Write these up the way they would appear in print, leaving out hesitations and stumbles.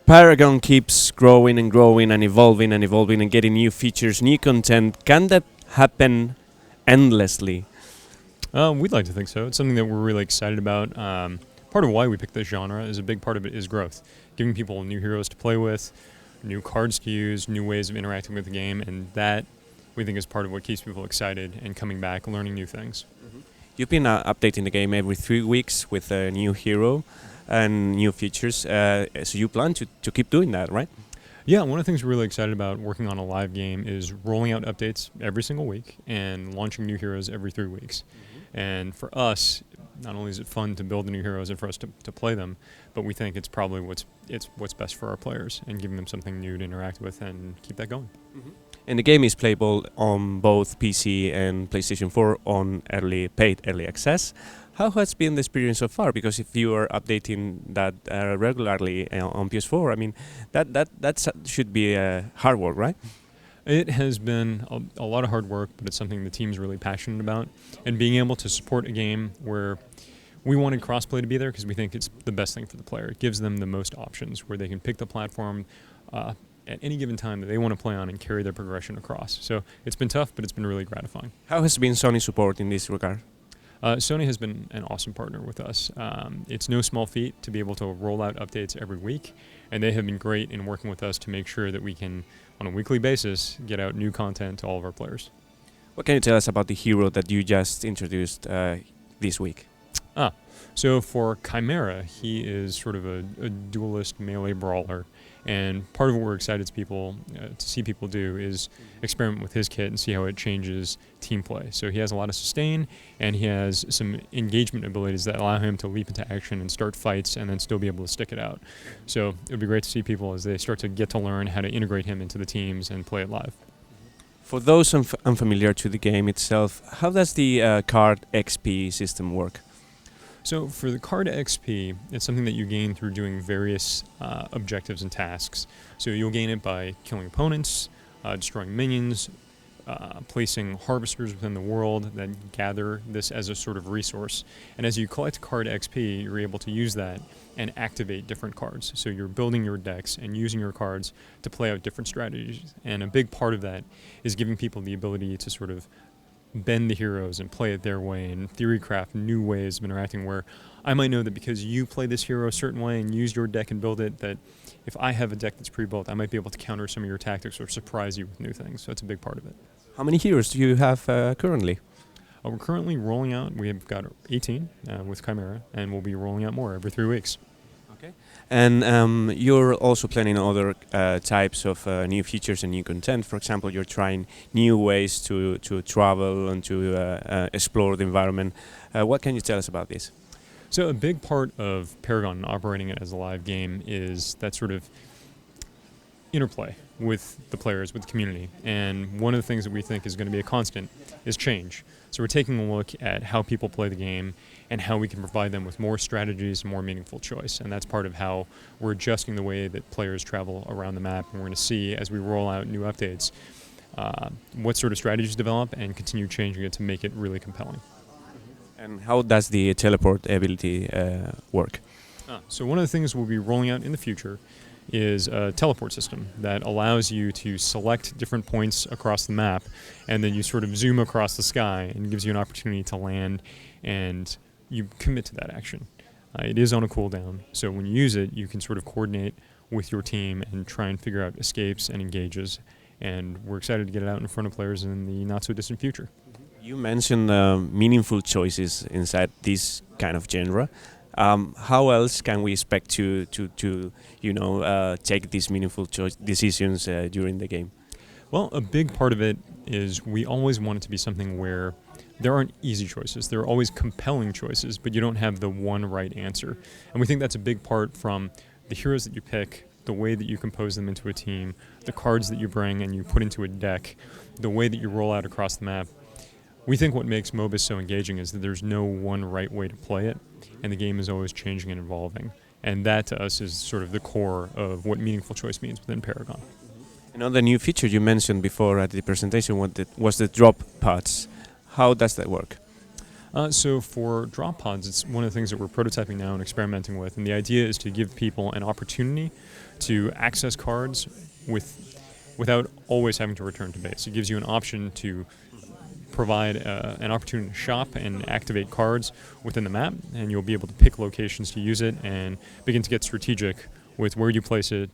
Paragon keeps growing and growing and evolving and getting new features, new content. Can that happen endlessly? We'd like to think so. It's something that we're really excited about. Part of why we picked this genre is a big part of it is growth, giving people new heroes to play with, new cards to use, new ways of interacting with the game, and that we think is part of what keeps people excited and coming back, learning new things. You've been updating the game every 3 weeks with a new hero and new features, so you plan to keep doing that, right? Yeah, one of the things we're really excited about working on a live game is rolling out updates every single week and launching new heroes every 3 weeks. And for us, not only is it fun to build the new heroes and for us to play them, but we think it's probably what's best for our players and giving them something new to interact with and keep that going. And the game is playable on both PC and PlayStation 4 on paid early access. How has been the experience so far? Because if you are updating that regularly on PS4, I mean, that should be hard work, right? It has been a lot of hard work, but it's something the team's really passionate about. And being able to support a game where we wanted crossplay to be there because we think it's the best thing for the player. It gives them the most options where they can pick the platform at any given time that they want to play on and carry their progression across. So it's been tough, but it's been really gratifying. How has been Sony support in this regard? Sony has been an awesome partner with us. It's no small feat to be able to roll out updates every week, and they have been great in working with us to make sure that we can, on a weekly basis, get out new content to all of our players. What can you tell us about the hero that you just introduced this week? So for Chimera, he is sort of a duelist melee brawler, and part of what we're excited to see people do is experiment with his kit and see how it changes team play. So he has a lot of sustain, and he has some engagement abilities that allow him to leap into action and start fights and then still be able to stick it out. So it would be great to see people as they start to get to learn how to integrate him into the teams and play it live. For those unfamiliar to the game itself, how does the card XP system work? So for the card XP, it's something that you gain through doing various objectives and tasks. So you'll gain it by killing opponents, destroying minions, placing harvesters within the world that gather this as a sort of resource. And as you collect card XP, you're able to use that and activate different cards. So you're building your decks and using your cards to play out different strategies. And a big part of that is giving people the ability to sort of bend the heroes and play it their way and theory craft new ways of interacting where I might know that because you play this hero a certain way and use your deck and build it, that if I have a deck that's pre-built, I might be able to counter some of your tactics or surprise you with new things. So it's a big part of it. How many heroes do you have currently? We're currently rolling out, we have got 18 with Chimera, and we'll be rolling out more every 3 weeks. Okay. And you're also planning other types of new features and new content. For example, you're trying new ways to travel and to explore the environment. What can you tell us about this? So a big part of Paragon operating it as a live game is that sort of interplay with the players, with the community. And one of the things that we think is going to be a constant is change. So we're taking a look at how people play the game and how we can provide them with more strategies and more meaningful choice. And that's part of how we're adjusting the way that players travel around the map. And we're going to see, as we roll out new updates, what sort of strategies develop and continue changing it to make it really compelling. And how does the teleport ability work? So one of the things we'll be rolling out in the future is a teleport system that allows you to select different points across the map, and then you sort of zoom across the sky and gives you an opportunity to land, and you commit to that action. It is on a cooldown, so when you use it, you can sort of coordinate with your team and try and figure out escapes and engages, and we're excited to get it out in front of players in the not-so-distant future. You mentioned meaningful choices inside this kind of genre. How else can we expect to take these meaningful decisions during the game? Well, a big part of it is we always want it to be something where there aren't easy choices. There are always compelling choices, but you don't have the one right answer. And we think that's a big part from the heroes that you pick, the way that you compose them into a team, the cards that you bring and you put into a deck, the way that you roll out across the map. We think what makes MOBA so engaging is that there's no one right way to play it, and the game is always changing and evolving. And that, to us, is sort of the core of what meaningful choice means within Paragon. Another new feature you mentioned before at the presentation was the drop pods. How does that work? So for drop pods, it's one of the things that we're prototyping now and experimenting with. And the idea is to give people an opportunity to access cards without always having to return to base. It gives you an option to provide an opportunity to shop and activate cards within the map, and you'll be able to pick locations to use it and begin to get strategic with where you place it,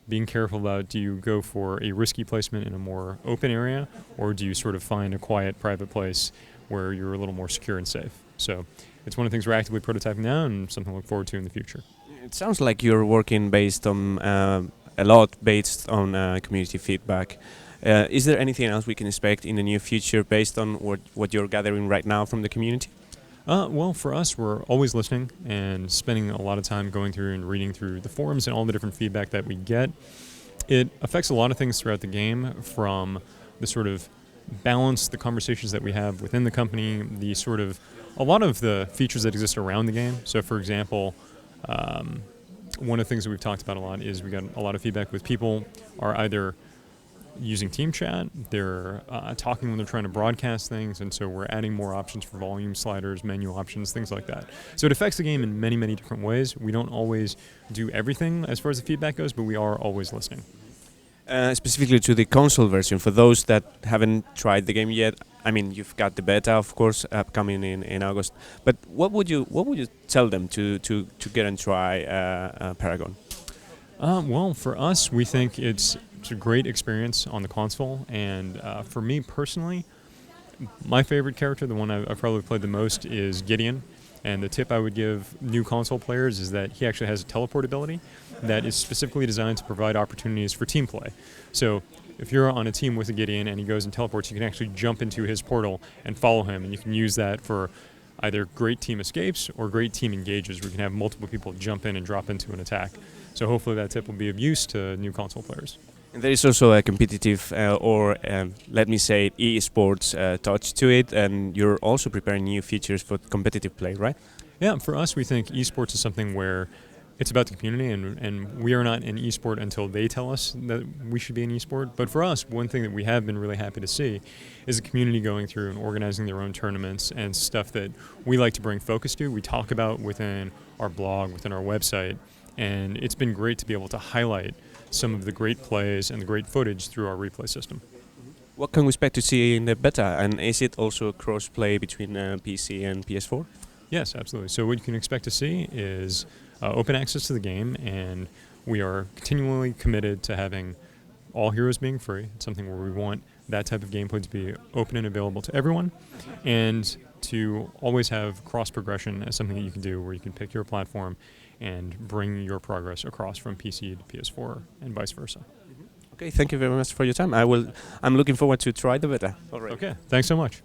being careful about, do you go for a risky placement in a more open area, or do you sort of find a quiet private place where you're a little more secure and safe. So it's one of the things we're actively prototyping now and something to look forward to in the future. It sounds like you're working based on a lot based on community feedback. Is there anything else we can expect in the near future based on what you're gathering right now from the community? Well, for us, we're always listening and spending a lot of time going through and reading through the forums and all the different feedback that we get. It affects a lot of things throughout the game, from the sort of balance, the conversations that we have within the company, the sort of a lot of the features that exist around the game. So, for example, one of the things that we've talked about a lot is we got a lot of feedback with people are either using team chat, they're talking when they're trying to broadcast things, and so we're adding more options for volume sliders, menu options, things like that. So it affects the game in many, many different ways. We don't always do everything as far as the feedback goes, but we are always listening. Specifically to the console version, for those that haven't tried the game yet, I mean, you've got the beta, of course, upcoming in August. But what would you tell them to get and try Paragon? Well, for us, we think it's a great experience on the console, and for me personally, my favorite character, the one I've probably played the most, is Gideon. And the tip I would give new console players is that he actually has a teleport ability that is specifically designed to provide opportunities for team play. So if you're on a team with a Gideon and he goes and teleports, you can actually jump into his portal and follow him, and you can use that for either great team escapes or great team engages, where you can have multiple people jump in and drop into an attack. So hopefully that tip will be of use to new console players. And there is also a competitive let me say, esports touch to it, and you're also preparing new features for competitive play, right? Yeah, for us, we think esports is something where it's about the community, and we are not an esport until they tell us that we should be an esport. But for us, one thing that we have been really happy to see is the community going through and organizing their own tournaments and stuff that we like to bring focus to. We talk about within our blog, within our website, and it's been great to be able to highlight some of the great plays and the great footage through our replay system. What can we expect to see in the beta, and is it also cross-play between PC and PS4? Yes, absolutely. So what you can expect to see is open access to the game, and we are continually committed to having all heroes being free. It's something where we want that type of gameplay to be open and available to everyone, and to always have cross-progression as something that you can do, where you can pick your platform and bring your progress across from PC to PS4 and vice versa. Okay, thank you very much for your time. I'm looking forward to try the beta already. Okay, thanks so much.